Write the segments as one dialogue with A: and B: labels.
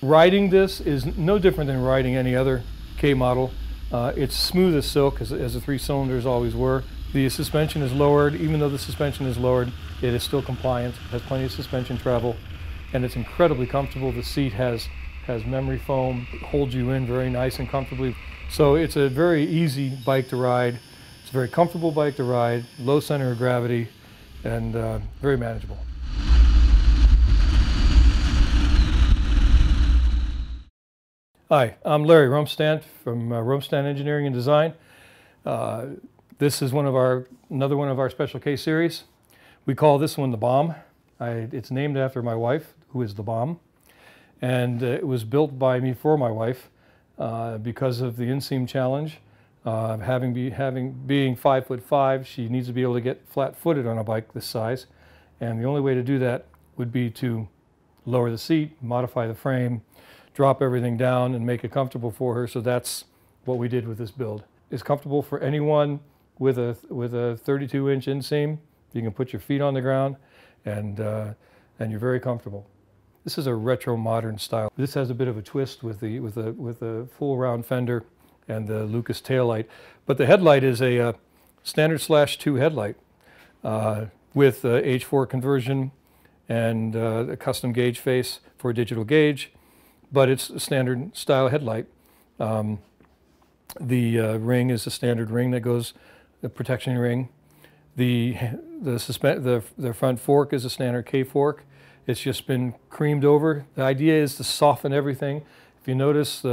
A: Riding this is no different than riding any other K model. It's smooth as silk, as the 3 cylinders always were. The suspension is lowered. Even though the suspension is lowered, it is still compliant, has plenty of suspension travel, and it's incredibly comfortable. The seat has memory foam, holds you in very nice and comfortably. So it's a very easy bike to ride. It's a very comfortable bike to ride, low center of gravity, and very manageable. Hi, I'm Larry Romestant from Romestant Engineering and Design. This is another one of our SpecialKs series. We call this one the Bomb. It's named after my wife, who is the Bomb, and it was built by me for my wife because of the inseam challenge. Being 5'5", she needs to be able to get flat-footed on a bike this size, and the only way to do that would be to lower the seat, modify the frame, drop everything down and make it comfortable for her. So that's what we did with this build. It's comfortable for anyone with a 32-inch inseam. You can put your feet on the ground and you're very comfortable. This is a retro modern style. This has a bit of a twist with the full round fender and the Lucas taillight. But the headlight is a standard /2 headlight with H4 conversion and a custom gauge face for a digital gauge. But it's a standard style headlight. The ring is a standard ring that goes, the protection ring. The front fork is a standard K fork. It's just been creamed over. The idea is to soften everything. If you notice,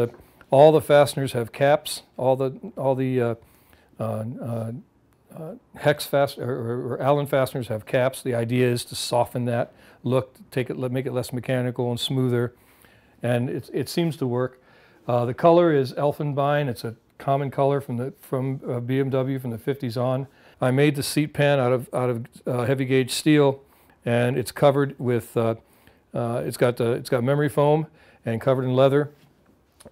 A: all the fasteners have caps. All the hex or Allen fasteners have caps. The idea is to soften that look, make it less mechanical and smoother. And it seems to work. The color is Elfenbein. It's a common color from BMW from the 50s on. I made the seat pan out of heavy gauge steel, and it's covered with it's got memory foam and covered in leather.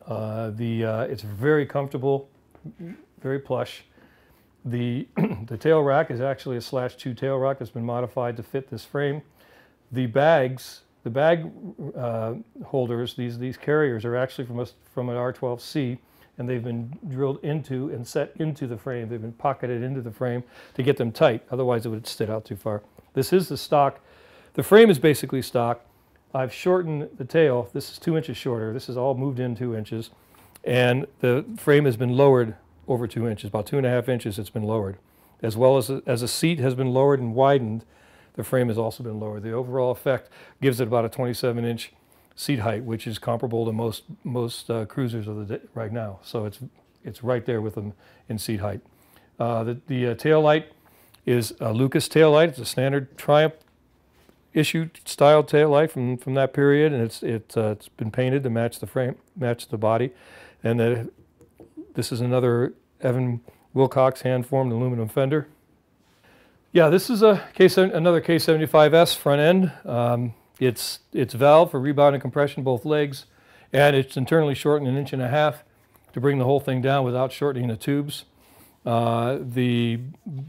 A: It's very comfortable, very plush. The tail rack is actually a /2 tail rack that's been modified to fit this frame. The bag holders, these carriers, are actually from an R1200C, and they've been drilled into and set into the frame. They've been pocketed into the frame to get them tight. Otherwise, it would sit out too far. This is the stock. The frame is basically stock. I've shortened the tail. This is 2 inches shorter. This is all moved in 2 inches, and the frame has been lowered over 2 inches, about 2.5 inches. It's been lowered, as well as a seat has been lowered and widened. The frame has also been lowered. The overall effect gives it about a 27-inch seat height, which is comparable to most cruisers of the day right now. So it's right there with them in seat height. The tail light is a Lucas tail light. It's a standard Triumph issue style tail light from that period, and it's been painted to match the frame, match the body. And this is another Evan Wilcox hand-formed aluminum fender. Yeah, this is another K75S front end. It's valve for rebound and compression, both legs, and it's internally shortened 1.5 inches to bring the whole thing down without shortening the tubes. The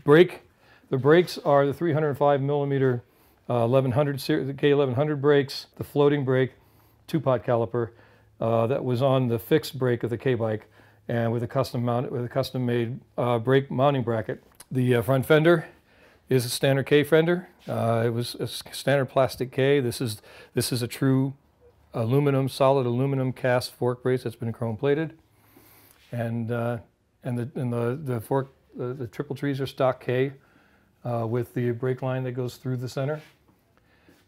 A: brakes are the 305 millimeter 1100 series, the K1100 brakes, the floating brake, 2-pot caliper that was on the fixed brake of the K bike, and with a custom made brake mounting bracket. The front fender is a standard K fender. It was a standard plastic K. This is a true solid aluminum cast fork brace that's been chrome plated, and the triple trees are stock K with the brake line that goes through the center,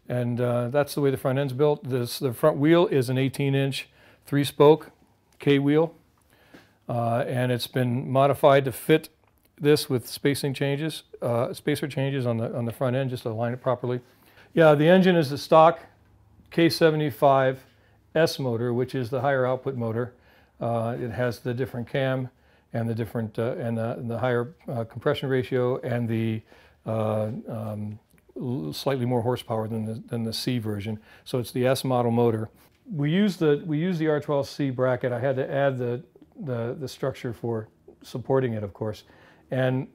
A: and that's the way the front end's built. The front wheel is an 18-inch 3-spoke K wheel, and it's been modified to fit this with spacer changes on the front end just to align it properly. Yeah, the engine is the stock K75S motor, which is the higher output motor. It has the different cam and the different and the higher compression ratio and the slightly more horsepower than the C version. So it's the S model motor. We use the R1200C bracket. I had to add the structure for supporting it, of course. And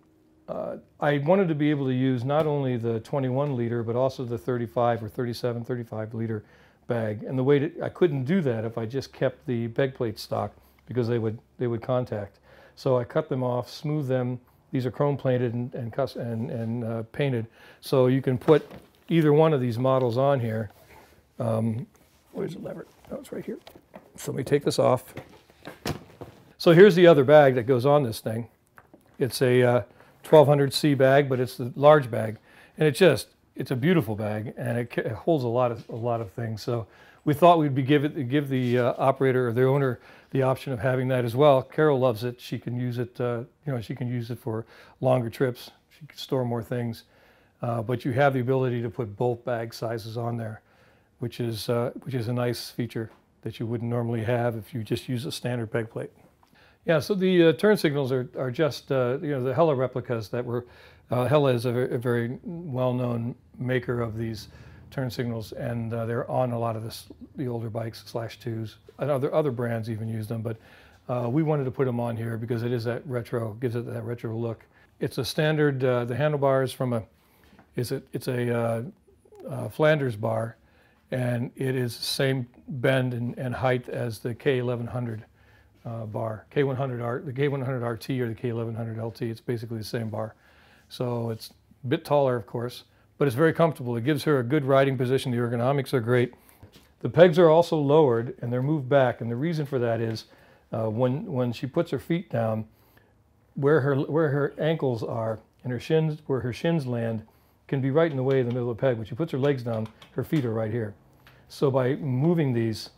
A: I wanted to be able to use not only the 21 liter, but also the 35 or 35 liter bag. And the way I couldn't do that if I just kept the beg plate stock, because they would contact. So I cut them off, smooth them. These are chrome plated and painted. So you can put either one of these models on here. Where's the lever? Oh, it's right here. So let me take this off. So here's the other bag that goes on this thing. It's a 1200C bag, but it's the large bag, and it's a beautiful bag, and it holds a lot of things. So we thought we'd give the operator or the owner the option of having that as well. Carol loves it. She can use it. She can use it for longer trips. She can store more things, but you have the ability to put both bag sizes on there, which is a nice feature that you wouldn't normally have if you just use a standard peg plate. Yeah, so the turn signals are just the Hella replicas that were. Hella is a very well-known maker of these turn signals, and they're on a lot of the older bikes, /2s. And other brands even use them, but we wanted to put them on here because it is that retro, gives it that retro look. It's a standard. The handlebars it's a Flanders bar, and it is the same bend and height as the K1100. Bar, K100R, the K100 RT or the K1100 LT, it's basically the same bar. So it's a bit taller, of course, but it's very comfortable. It gives her a good riding position. The ergonomics are great. The pegs are also lowered and they're moved back, and the reason for that is when she puts her feet down, where her ankles are and her shins, where her shins land, can be right in the way of the middle of the peg. When she puts her legs down, her feet are right here. So by moving these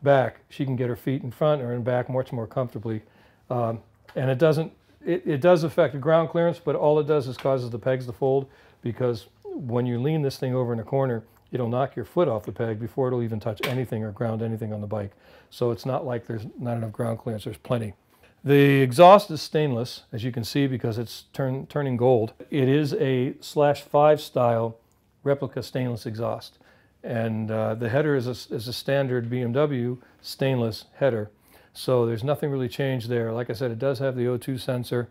A: back, she can get her feet in front or in back much more comfortably, and it does affect the ground clearance, but all it does is causes the pegs to fold, because when you lean this thing over in a corner, it'll knock your foot off the peg before it'll even touch anything or ground anything on the bike. So it's not like there's not enough ground clearance, there's plenty. The exhaust is stainless, as you can see, because it's turning gold. It is a /5 style replica stainless exhaust. And the header is a standard BMW stainless header. So there's nothing really changed there. Like I said, it does have the O2 sensor,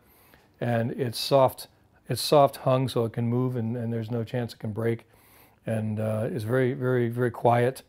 A: and it's soft hung, so it can move, and there's no chance it can break. And it's very, very, very quiet.